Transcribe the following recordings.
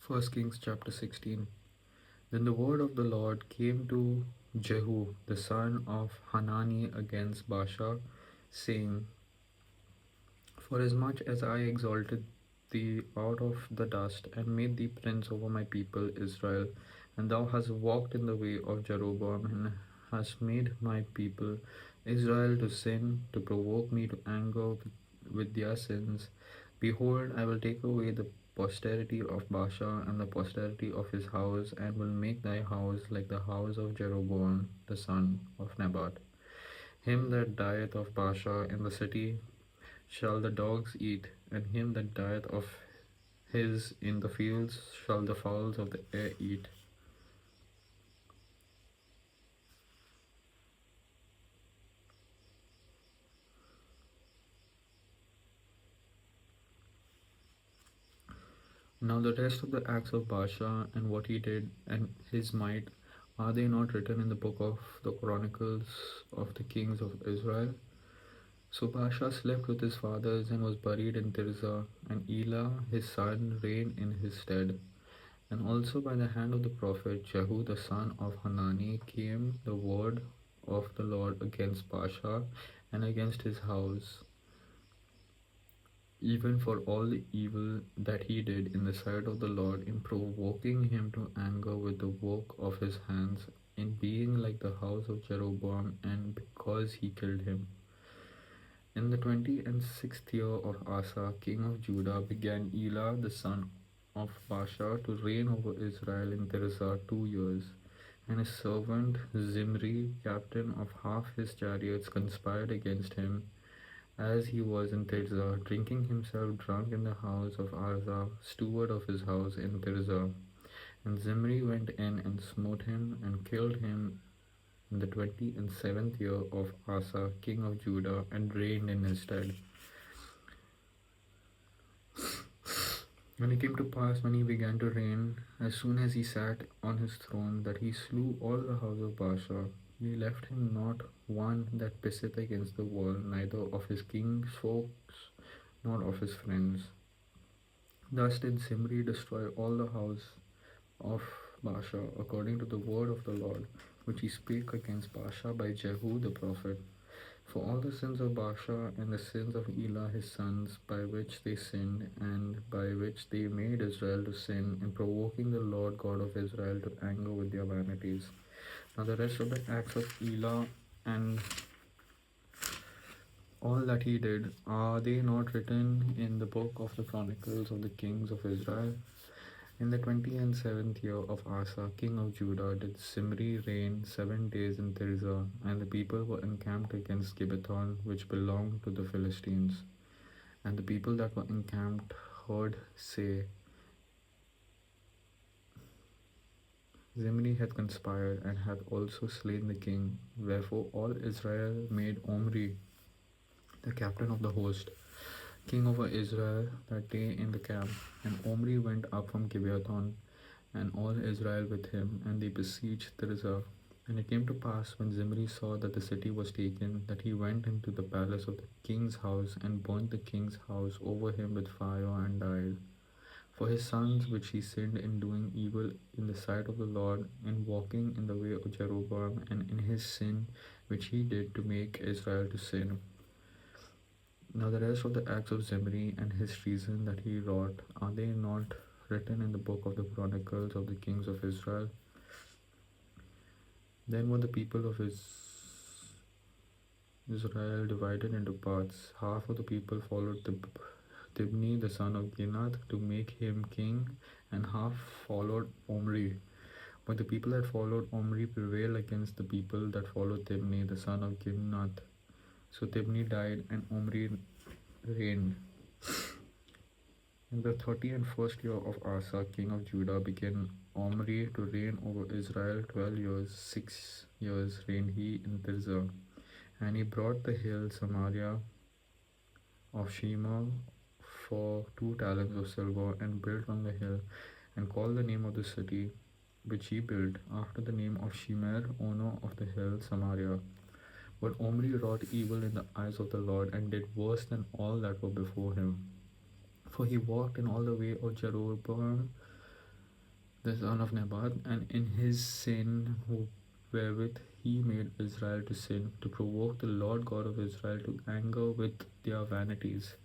First Kings chapter 16. Then the word of the Lord came to Jehu, the son of Hanani, against Baasha, saying, Forasmuch as I exalted thee out of the dust, and made thee prince over my people Israel, and thou hast walked in the way of Jeroboam, and hast made my people Israel to sin, to provoke me to anger with their sins, behold, I will take away the posterity of Baasha and the posterity of his house, and will make thy house like the house of Jeroboam the son of Nebat. Him that dieth of Baasha in the city shall the dogs eat, and him that dieth of his in the fields shall the fowls of the air eat. Now the rest of the acts of Baasha, and what he did, and his might, are they not written in the book of the Chronicles of the kings of Israel? So Baasha slept with his fathers, and was buried in Tirzah, and Elah his son reigned in his stead. And also by the hand of the prophet Jehu the son of Hanani came the word of the Lord against Baasha and against his house, even for all the evil that he did in the sight of the Lord, in provoking him to anger with the work of his hands, in being like the house of Jeroboam, and because he killed him. In the 26th year of Asa, king of Judah, began Elah the son of Baasha to reign over Israel in Tirzah 2 years. And his servant Zimri, captain of half his chariots, conspired against him as he was in Tirzah, drinking himself drunk in the house of Arza, steward of his house in Tirzah. And Zimri went in and smote him and killed him in the 27th year of Asa, king of Judah, and reigned in his stead. And it came to pass, when he began to reign, as soon as he sat on his throne, that he slew all the house of Baasha. He left him not one that pisseth against the wall, neither of his king's folks, nor of his friends. Thus did Zimri destroy all the house of Baasha, according to the word of the Lord, which he spake against Baasha by Jehu the prophet. For all the sins of Baasha and the sins of Elah his sons, by which they sinned, and by which they made Israel to sin, in provoking the Lord God of Israel to anger with their vanities. Now the rest of the acts of Elah and all that he did, are they not written in the book of the Chronicles of the kings of Israel? In the 27th year of Asa, king of Judah, did Zimri reign 7 days in Tirzah, and the people were encamped against Gibbethon, which belonged to the Philistines. And the people that were encamped heard say, Zimri hath conspired, and hath also slain the king. Wherefore all Israel made Omri, the captain of the host, king over Israel, that day in the camp. And Omri went up from Gibeathon, and all Israel with him, and they besieged Tirzah. And it came to pass, when Zimri saw that the city was taken, that he went into the palace of the king's house, and burnt the king's house over him with fire, and died. For his sons, which he sinned in doing evil in the sight of the Lord, in walking in the way of Jeroboam, and in his sin which he did to make Israel to sin. Now the rest of the acts of Zimri and his treason that he wrought, are they not written in the book of the Chronicles of the kings of Israel? Then were the people of Israel divided into parts. Half of the people followed Tibni the son of Ginath to make him king, and half followed Omri. But the people that followed Omri prevailed against the people that followed Tibni the son of Ginath. So Tibni died, and Omri reigned. In the 31st year of Asa, king of Judah, began Omri to reign over Israel 12 years. 6 years reigned he in Tirzah. And he brought the hill Samaria of Shema for 2 talents of silver, and built on the hill, and called the name of the city which he built after the name of Shemer, owner of the hill Samaria. But Omri wrought evil in the eyes of the Lord, and did worse than all that were before him. For he walked in all the way of Jeroboam the son of Nebat, and in his sin wherewith he made Israel to sin, to provoke the Lord God of Israel to anger with their vanities.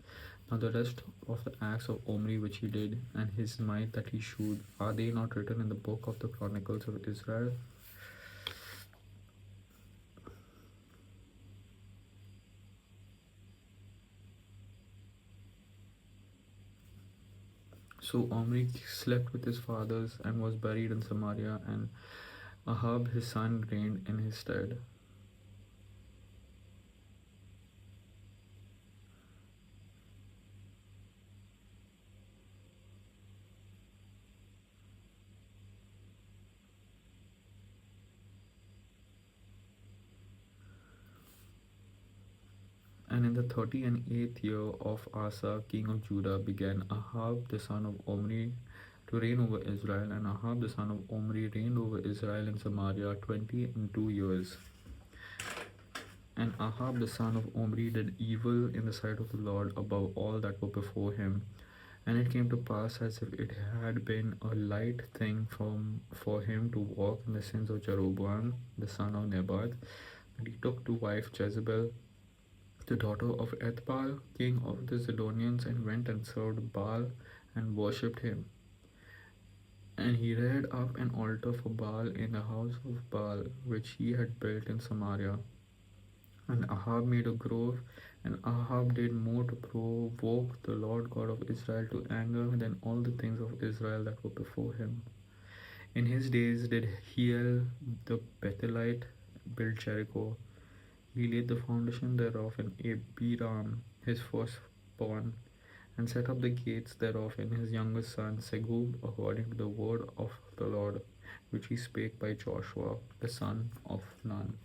Now the rest of the acts of Omri which he did, and his might that he shewed, are they not written in the book of the Chronicles of Israel? So Omri slept with his fathers and was buried in Samaria, and Ahab his son reigned in his stead. And in the 38th year of Asa, king of Judah, began Ahab the son of Omri to reign over Israel, and Ahab the son of Omri reigned over Israel in Samaria 22 years. And Ahab the son of Omri did evil in the sight of the Lord above all that were before him. And it came to pass, as if it had been a light thing for him to walk in the sins of Jeroboam the son of Nebat, that he took to wife Jezebel, the daughter of Ethbaal, king of the Zidonians, and went and served Baal and worshipped him. And he reared up an altar for Baal in the house of Baal, which he had built in Samaria. And Ahab made a grove, and Ahab did more to provoke the Lord God of Israel to anger than all the things of Israel that were before him. In his days did Hiel the Bethelite build Jericho. He laid the foundation thereof in Abiram his firstborn, and set up the gates thereof in his youngest son Segub, according to the word of the Lord, which he spake by Joshua the son of Nun.